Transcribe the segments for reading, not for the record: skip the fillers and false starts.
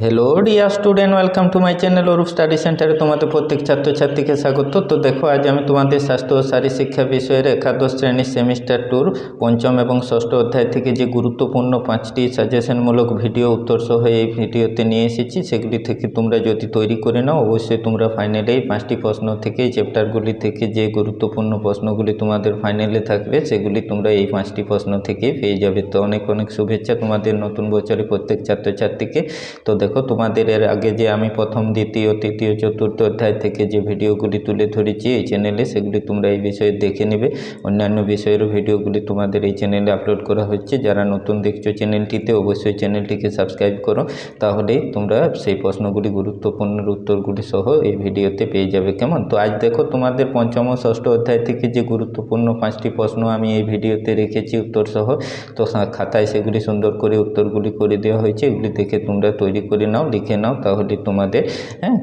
Hello dear student, welcome to my channel Arup study সেন্টারে তোমাদের প্রত্যেক ছাত্রছাত্রীকে স্বাগত। তো দেখো, আজ আমি তোমাদের স্বাস্থ্য ও শারীর শিক্ষা বিষয়ের একাদশ শ্রেণীর সেমিস্টার টুর পঞ্চম এবং ষষ্ঠ অধ্যায় থেকে যে গুরুত্বপূর্ণ 5টি সাজেশনমূলক ভিডিও উত্তর সহ এই ভিডিওতে নিয়ে এসেছি। সেগুলি থেকে তোমরা যদি তৈরি করে নাও, অবশ্যই তোমরা ফাইনালে এই 5টি প্রশ্ন থেকে, চ্যাপ্টারগুলি থেকে যে গুরুত্বপূর্ণ প্রশ্নগুলি তোমাদের ফাইনালে থাকবে সেগুলি তোমরা এই 5টি প্রশ্ন থেকেই পেয়ে যাবে। তো অনেক অনেক শুভেচ্ছা তোমাদের নতুন বছরে প্রত্যেক ছাত্রছাত্রীকে। তো দেখো, তোমাদের এর আগে যে আমি প্রথম, দ্বিতীয়, তৃতীয়, চতুর্থ অধ্যায় থেকে যে ভিডিওগুলি তুলে ধরেছি এই চ্যানেলে, সেগুলি তোমরা এই বিষয়ে দেখে নেবে। অন্যান্য বিষয়েরও ভিডিওগুলি তোমাদের এই চ্যানেলে আপলোড করা হচ্ছে। যারা নতুন দেখছো চ্যানেলটিতে, অবশ্যই চ্যানেলটিকে সাবস্ক্রাইব করো, তাহলেই তোমরা সেই প্রশ্নগুলি, গুরুত্বপূর্ণ উত্তরগুলি সহ এই ভিডিওতে পেয়ে যাবে। কেমন? তো আজ দেখো, তোমাদের পঞ্চম ও ষষ্ঠ অধ্যায় থেকে যে গুরুত্বপূর্ণ 5টি প্রশ্ন আমি এই ভিডিওতে রেখেছি উত্তর সহ, তো খাতায় সেগুলি সুন্দর করে উত্তরগুলি করে দেওয়া হয়েছে। এগুলি দেখে তোমরা তৈরি করে নাও, লিখে নাও, তাহলে তোমাদের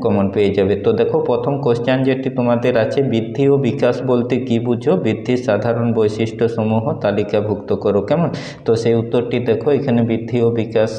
কমন পেয়ে যাবে। তো দেখো, প্রথম কোশ্চেন যেটি তোমাদের আছে, বৃদ্ধি ও বিকাশ বলতে কি বুঝো? বৃদ্ধির সাধারণ বৈশিষ্ট্যসমূহ তালিকাভুক্ত করো। কেমন? তো সেই উত্তরটি দেখো, এখানে বৃদ্ধি ও বিকাশ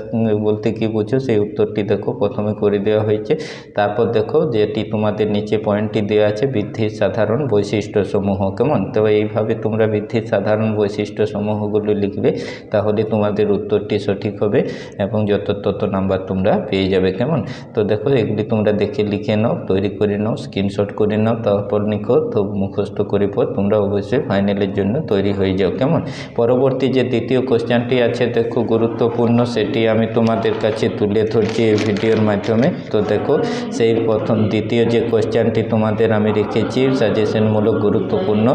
বলতে কি বুঝো সেই উত্তরটি দেখো প্রথমে করে দেওয়া হয়েছে। তারপর দেখো, যেটি তোমাদের নিচে পয়েন্টটি দেওয়া আছে, বৃদ্ধির সাধারণ বৈশিষ্ট্যসমূহ। কেমন? তো এইভাবে তোমরা বৃদ্ধির সাধারণ বৈশিষ্ট্যসমূহগুলো লিখবে, তাহলে তোমাদের উত্তরটি সঠিক হবে এবং যত তত নাম্বার তোমরা পেয়ে যাবে। কেমন? তো দেখো, এগুলি তোমরা দেখে লিখে নাও, তৈরি করে নাও, স্ক্রিনশট করে নাও, তারপর লিখো। তো মুখস্থ করে পর তোমরা অবশ্যই ফাইনালের জন্য তৈরি হয়ে যাও। কেমন? পরবর্তী যে দ্বিতীয় কোশ্চেনটি আছে, দেখো গুরুত্বপূর্ণ, সেটি আমি তোমাদের কাছে তুলে ধরছি এই ভিডিওর মাধ্যমে। তো দেখো, সেই দ্বিতীয় যে কোশ্চেনটি তোমাদের আমি রেখেছি সাজেশনমূলক গুরুত্বপূর্ণ,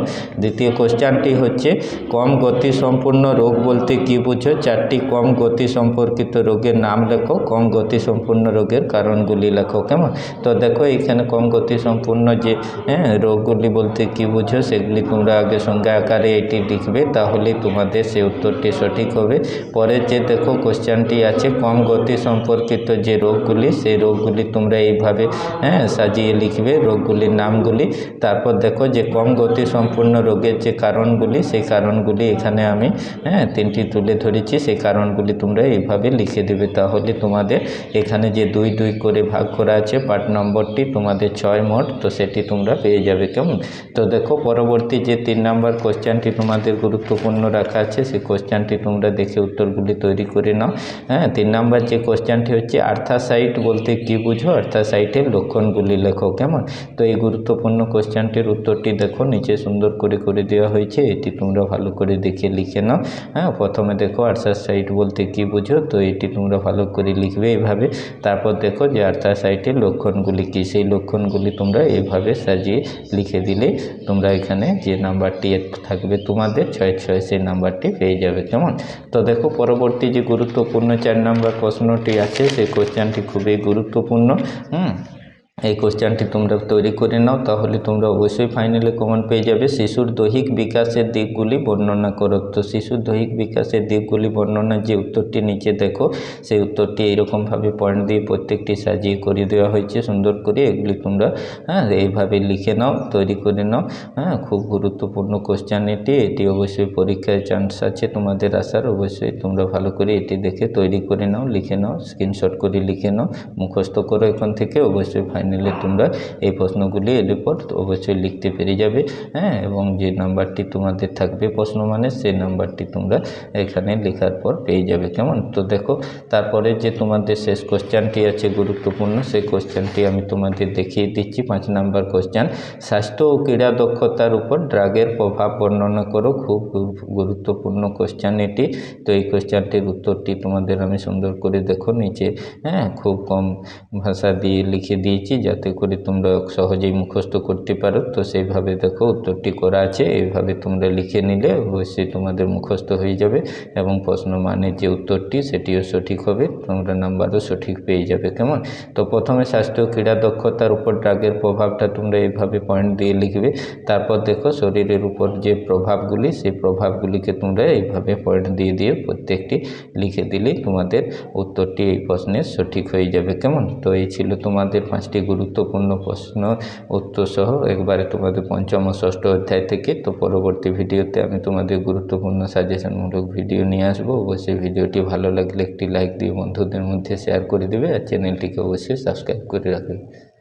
দ্বিতীয় কোশ্চেনটি হচ্ছে, কম গতি সম্পূর্ণ রোগ বলতে কি বুঝো? 4টি কম গতি সম্পর্কিত রোগের নাম লেখো। কম গতি সম্পূর্ণ রোগের কারণগুলি লেখো। কেমন? তো দেখো, এখানে কম গতি সম্পূর্ণ যে রোগগুলি বলতে কি বুঝো সেগুলি তোমরা আগে সংজ্ঞা আকারে এটি লিখবে, তাহলে তোমাদের সেই উত্তরটি সঠিক হবে। পরে যে দেখো কোশ্চেনটি আছে, কম গতি সম্পর্কিত যে রোগগুলি, সেই রোগগুলি তোমরা এইভাবে সাজিয়ে লিখবে রোগগুলির নামগুলি। তারপর দেখো, যে কম গতি সম্পূর্ণ রোগের যে কারণগুলি, সেই কারণগুলি এখানে আমি 3টি তুলে ধরেছি, সেই কারণগুলি তোমরা এইভাবে লিখে দেবে, তাহলে তোমাদের এখানে যে 2 2 করে ভাগ করা আছে পার্ট নম্বরটি, তোমাদের 6 মোট, তো সেটি তোমরা পেয়ে যাবে। কেমন? তো দেখো, পরবর্তী যে 3 নম্বর কোশ্চেনটি তোমাদের গুরুত্বপূর্ণ রাখা আছে, সেই কোশ্চেনটি তোমরা দেখে উত্তরগুলি তৈরি করে নাও। 3 নম্বর যে কোশ্চেনটি হচ্ছে, আর্থাসাইট বলতে কি বুঝো? আর্থাসাইটের লক্ষণগুলি লেখো। কেমন? তো এই গুরুত্বপূর্ণ কোশ্চেনটির উত্তরটি দেখো নিচে সুন্দর করে করে দেওয়া হয়েছে, এটি তোমরা ভালো করে দেখে লিখে নাও। প্রথমে দেখো, আর্থাসাইট বলতে কি বুঝো, তো এটি তোমরা ভালো করে লিখবে এইভাবে। তারপর দেখো যে আর্থাসাইটের লক্ষণগুলি কী, সেই লক্ষণগুলি তোমরা এইভাবে সাজিয়ে লিখে দিলে তোমরা এখানে যে নাম্বারটি থাকবে তোমাদের 6 6, সেই নাম্বারটি পেয়ে যাবে। কেমন? তো দেখো, পরবর্তী যে গুরুত্বপূর্ণ 4 নম্বর প্রশ্নটি আছে, সেই কোশ্চেনটি খুবই গুরুত্বপূর্ণ। এই কোশ্চেনটি তোমরা তৈরি করে নাও, তাহলে তোমরা অবশ্যই ফাইনালে কমন পেয়ে যাবে। শিশুর দৈহিক বিকাশের দিকগুলি বর্ণনা করো। তো শিশুর দৈহিক বিকাশের দিকগুলি বর্ণনা যে উত্তরটি নিচে দেখো, সেই উত্তরটি এইরকমভাবে পয়েন্ট দিয়ে প্রত্যেকটি সাজিয়ে করে দেওয়া হয়েছে সুন্দর করে। এগুলি তোমরা এইভাবে লিখে নাও, তৈরি করে নাও। খুব গুরুত্বপূর্ণ কোশ্চেন এটি, এটি অবশ্যই পরীক্ষায় চান্স আছে তোমাদের আসার। অবশ্যই তোমরা ভালো করে এটি দেখে তৈরি করে নাও, লিখে নাও, স্ক্রিনশট করে লিখে নাও, মুখস্থ করো এখন থেকে। অবশ্যই ফাইনালে তোমরা এই প্রশ্নগুলি এর পর অবশ্যই লিখতে পেরে যাবে। এবং যে নাম্বারটি তোমাদের থাকবে প্রশ্ন মানে, সেই নাম্বারটি তোমরা এখানে লেখার পর পেয়ে যাবে। কেমন? তো দেখো, তারপরে যে তোমাদের শেষ কোশ্চেনটি আছে গুরুত্বপূর্ণ, সেই কোশ্চেনটি আমি তোমাদের দেখিয়ে দিচ্ছি। 5 নম্বর কোশ্চেন, স্বাস্থ্য ও ক্রীড়া দক্ষতার উপর ড্রাগের প্রভাব বর্ণনা করো। খুব গুরুত্বপূর্ণ কোশ্চেন এটি। তো এই কোশ্চেনটির উত্তরটি তোমাদের আমি সুন্দর করে দেখো নিচে খুব কম ভাষা দিয়ে লিখে দিয়েছি, যাতে করে তোমরা সহজেই মুখস্থ করতে পারো। তো সেইভাবে দেখো উত্তরটি করা আছে, এইভাবে তোমরা লিখে নিলে অবশ্যই তোমাদের মুখস্থ হয়ে যাবে এবং প্রশ্ন মানের যে উত্তরটি সেটিও সঠিক হবে, তোমরা নাম্বারও সঠিক পেয়ে যাবে। কেমন? তো প্রথমে স্বাস্থ্য ক্রীড়া দক্ষতার উপর ড্রাগের প্রভাবটা তোমরা এইভাবে পয়েন্ট দিয়ে লিখবে। তারপর দেখো, শরীরের উপর যে প্রভাবগুলি, সেই প্রভাবগুলিকে তোমরা এইভাবে পয়েন্ট দিয়ে দিয়ে প্রত্যেকটি লিখে দিলেই তোমাদের উত্তরটি এই প্রশ্নের সঠিক হয়ে যাবে। কেমন? তো এই ছিল তোমাদের 5টি গুরুত্বপূর্ণ প্রশ্ন উত্তর সহ একবারে তোমাদের পঞ্চম ও ষষ্ঠ অধ্যায় থেকে। তো পরবর্তী ভিডিওতে আমি তোমাদের গুরুত্বপূর্ণ সাজেশনমূলক ভিডিও নিয়ে আসবো। অবশ্যই ভিডিওটি ভালো লাগলে একটি লাইক দিয়ে বন্ধুদের মধ্যে শেয়ার করে দেবে, আর চ্যানেলটিকে অবশ্যই সাবস্ক্রাইব করে রাখবে।